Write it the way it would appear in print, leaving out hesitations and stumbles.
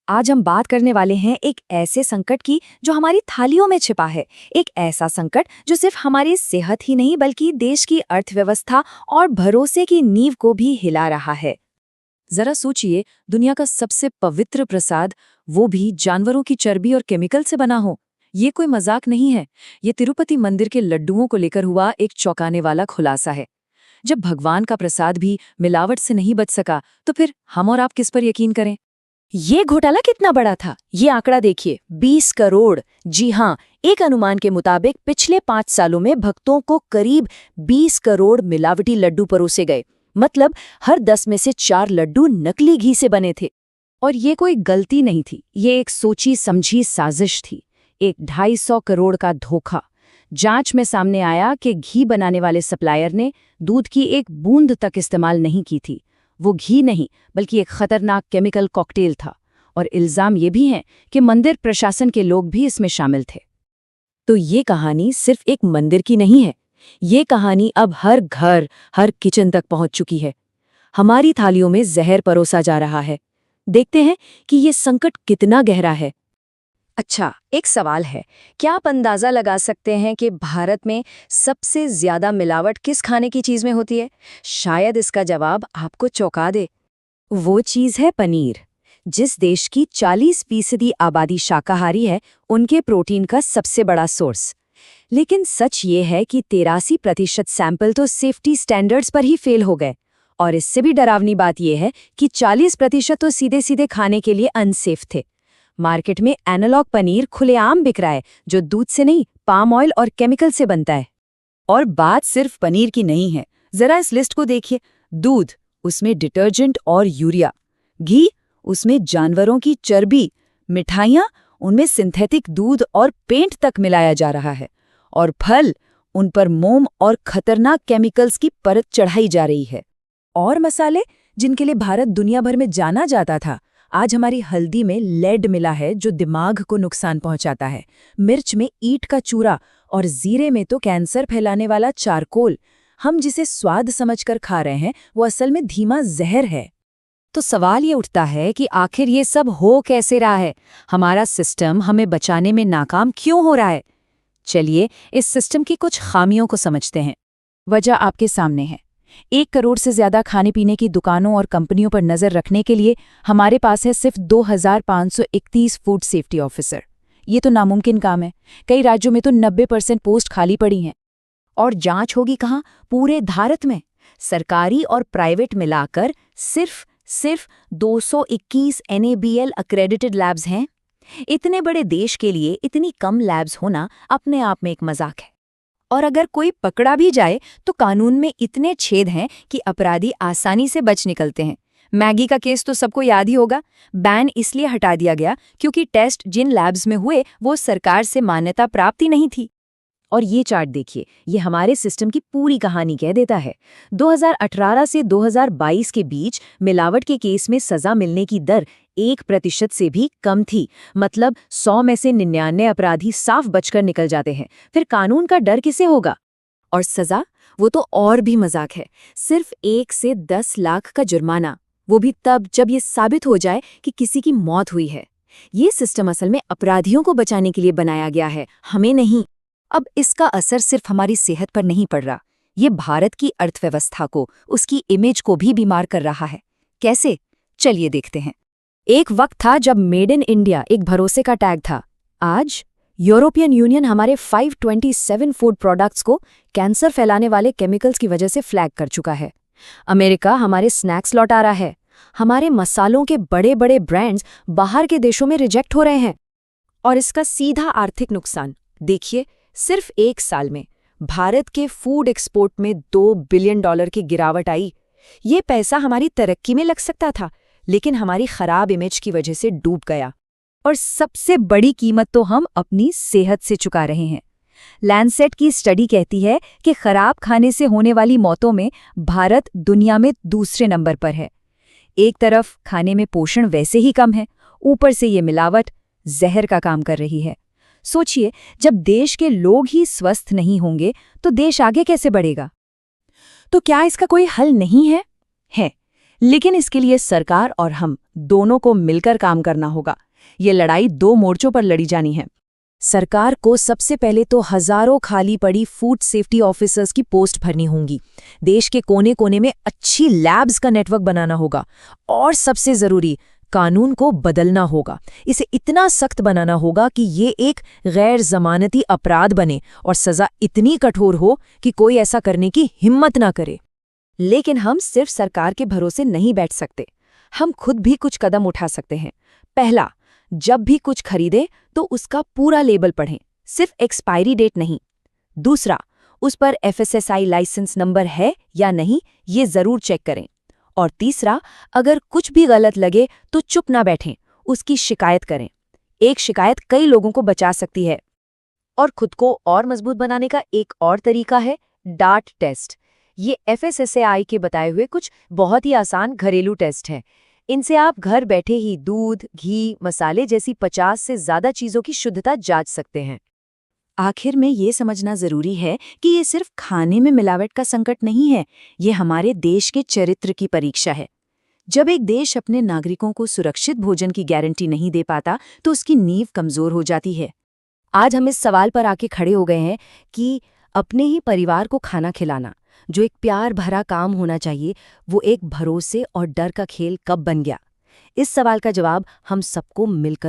आज हम बात करने वाले हैं एक ऐसे संकट की जो हमारी थालियों में छिपा है। एक ऐसा संकट जो सिर्फ हमारी सेहत ही नहीं बल्कि देश की अर्थव्यवस्था और भरोसे की नींव को भी हिला रहा है। जरा सोचिए, दुनिया का सबसे पवित्र प्रसाद, वो भी जानवरों की चर्बी और केमिकल से बना हो। ये कोई मजाक नहीं है। ये तिरुपति मंदिर के लड्डुओं को लेकर हुआ एक चौंकाने वाला खुलासा है। जब भगवान का प्रसाद भी मिलावट से नहीं बच सका, तो फिर हम और आप किस पर यकीन करें? ये घोटाला कितना बड़ा था, ये आंकड़ा देखिए, 20 करोड़। जी हाँ, एक अनुमान के मुताबिक पिछले 5 सालों में भक्तों को करीब 20 करोड़ मिलावटी लड्डू परोसे गए। मतलब हर 10 में से 4 लड्डू नकली घी से बने थे। और ये कोई गलती नहीं थी, ये एक सोची समझी साजिश थी। एक 250 करोड़ का धोखा। जांच में सामने आया कि घी बनाने वाले सप्लायर ने दूध की एक बूंद तक इस्तेमाल नहीं की थी। वो घी नहीं बल्कि एक खतरनाक केमिकल कॉकटेल था। और इल्जाम ये भी हैं कि मंदिर प्रशासन के लोग भी इसमें शामिल थे। तो ये कहानी सिर्फ एक मंदिर की नहीं है। ये कहानी अब हर घर, हर किचन तक पहुंच चुकी है। हमारी थालियों में जहर परोसा जा रहा है। देखते हैं कि ये संकट कितना गहरा है। अच्छा, एक सवाल है, क्या आप अंदाजा लगा सकते हैं कि भारत में सबसे ज्यादा मिलावट किस खाने की चीज में होती है? शायद इसका जवाब आपको चौंका दे। वो चीज है पनीर। जिस देश की 40% आबादी शाकाहारी है, उनके प्रोटीन का सबसे बड़ा सोर्स। लेकिन सच ये है कि 83% सैंपल तो सेफ्टी स्टैंडर्ड्स पर ही फेल हो गए। और इससे भी डरावनी बात यह है कि 40% तो सीधे सीधे खाने के लिए अनसेफ थे। मार्केट में एनालॉग पनीर खुलेआम बिक रहा है, जो दूध से नहीं, पाम ऑयल और केमिकल से बनता है। और बात सिर्फ पनीर की नहीं है। जरा इस लिस्ट को देखिए। दूध, उसमें डिटर्जेंट और यूरिया। घी, उसमें जानवरों की चर्बी। मिठाइयाँ, उनमें सिंथेटिक दूध और पेंट तक मिलाया जा रहा है। और फल, उन पर मोम और खतरनाक केमिकल्स की परत चढ़ाई जा रही है। और मसाले, जिनके लिए भारत दुनिया भर में जाना जाता था, आज हमारी हल्दी में लेड मिला है जो दिमाग को नुकसान पहुंचाता है। मिर्च में ईंट का चूरा और जीरे में तो कैंसर फैलाने वाला चारकोल। हम जिसे स्वाद समझकर खा रहे हैं, वो असल में धीमा जहर है। तो सवाल ये उठता है कि आखिर ये सब हो कैसे रहा है? हमारा सिस्टम हमें बचाने में नाकाम क्यों हो रहा है? चलिए इस सिस्टम की कुछ खामियों को समझते हैं। वजह आपके सामने है। 1 करोड़ से ज्यादा खाने पीने की दुकानों और कंपनियों पर नजर रखने के लिए हमारे पास है सिर्फ 2531 फूड सेफ्टी ऑफिसर। ये तो नामुमकिन काम है। कई राज्यों में तो 90% पोस्ट खाली पड़ी हैं। और जांच होगी कहाँ? पूरे भारत में सरकारी और प्राइवेट मिलाकर सिर्फ 221 NABL अक्रेडिटेड लैब्स हैं। इतने बड़े देश के लिए इतनी कम लैब्स होना अपने आप में एक मजाक है। और अगर कोई पकड़ा भी जाए तो कानून में इतने छेद हैं कि अपराधी आसानी से बच निकलते हैं। मैगी का केस तो सबको याद ही होगा। बैन इसलिए हटा दिया गया क्योंकि टेस्ट जिन लैब्स में हुए वो सरकार से मान्यता प्राप्त ही नहीं थी। और ये चार्ट देखिए, ये हमारे सिस्टम की पूरी कहानी कह देता है। 2018 से 2022 के बीच मिलावट के केस में सजा मिलने की दर 1% से भी कम थी। मतलब 100 में से 99 अपराधी साफ बचकर निकल जाते हैं। फिर कानून का डर किसे होगा? और सजा, वो तो और भी मजाक है। सिर्फ 1 से 10 लाख का जुर्माना, वो भी तब जब ये साबित हो जाए कि किसी की मौत हुई है। ये सिस्टम असल में अपराधियों को बचाने के लिए बनाया गया है, हमें नहीं। अब इसका असर सिर्फ हमारी सेहत पर नहीं पड़ रहा, ये भारत की अर्थव्यवस्था को, उसकी इमेज को भी बीमार कर रहा है। कैसे? चलिए देखते हैं। एक वक्त था जब मेड इन इंडिया एक भरोसे का टैग था। आज यूरोपियन यूनियन हमारे 527 फूड प्रोडक्ट्स को कैंसर फैलाने वाले केमिकल्स की वजह से फ्लैग कर चुका है। अमेरिका हमारे स्नैक्स लौटा रहा है। हमारे मसालों के बड़े बड़े ब्रांड्स बाहर के देशों में रिजेक्ट हो रहे हैं। और इसका सीधा आर्थिक नुकसान देखिए, सिर्फ 1 साल में भारत के फूड एक्सपोर्ट में $2 बिलियन की गिरावट आई। ये पैसा हमारी तरक्की में लग सकता था, लेकिन हमारी खराब इमेज की वजह से डूब गया। और सबसे बड़ी कीमत तो हम अपनी सेहत से चुका रहे हैं। लैंसेट की स्टडी कहती है कि खराब खाने से होने वाली मौतों में भारत दुनिया में दूसरे नंबर पर है। एक तरफ खाने में पोषण वैसे ही कम है, ऊपर से ये मिलावट जहर का काम कर रही है। सोचिए, जब देश के लोग ही स्वस्थ नहीं होंगे तो देश आगे कैसे बढ़ेगा? तो क्या इसका कोई हल नहीं है? है, लेकिन इसके लिए सरकार और हम दोनों को मिलकर काम करना होगा। ये लड़ाई 2 मोर्चों पर लड़ी जानी है। सरकार को सबसे पहले तो हजारों खाली पड़ी फूड सेफ्टी ऑफिसर्स की पोस्ट भरनी होंगी। देश के कोने कोने में अच्छी लैब्स का नेटवर्क बनाना होगा। और सबसे जरूरी, कानून को बदलना होगा। इसे इतना सख्त बनाना होगा कि ये एक गैर जमानती अपराध बने और सजा इतनी कठोर हो कि कोई ऐसा करने की हिम्मत ना करे। लेकिन हम सिर्फ सरकार के भरोसे नहीं बैठ सकते। हम खुद भी कुछ कदम उठा सकते हैं। पहला, जब भी कुछ खरीदें तो उसका पूरा लेबल पढ़ें, सिर्फ एक्सपायरी डेट नहीं। दूसरा, उस पर FSSAI लाइसेंस नंबर है या नहीं, ये जरूर चेक करें। और तीसरा, अगर कुछ भी गलत लगे तो चुप ना बैठें, उसकी शिकायत करें। एक शिकायत कई लोगों को बचा सकती है। और खुद को और मजबूत बनाने का एक और तरीका है डार्ट टेस्ट। ये FSSAI के बताए हुए कुछ बहुत ही आसान घरेलू टेस्ट हैं। इनसे आप घर बैठे ही दूध, घी, मसाले जैसी 50 से ज्यादा चीजों की शुद्धता जांच सकते हैं। आखिर में ये समझना जरूरी है कि ये सिर्फ खाने में मिलावट का संकट नहीं है, ये हमारे देश के चरित्र की परीक्षा है। जब एक देश अपने नागरिकों को सुरक्षित भोजन की गारंटी नहीं दे पाता तो उसकी नींव कमजोर हो जाती है। आज हम इस सवाल पर आके खड़े हो गए हैं कि अपने ही परिवार को खाना खिलाना, जो एक प्यार भरा काम होना चाहिए, वो एक भरोसे और डर का खेल कब बन गया। इस सवाल का जवाब हम सबको मिलकर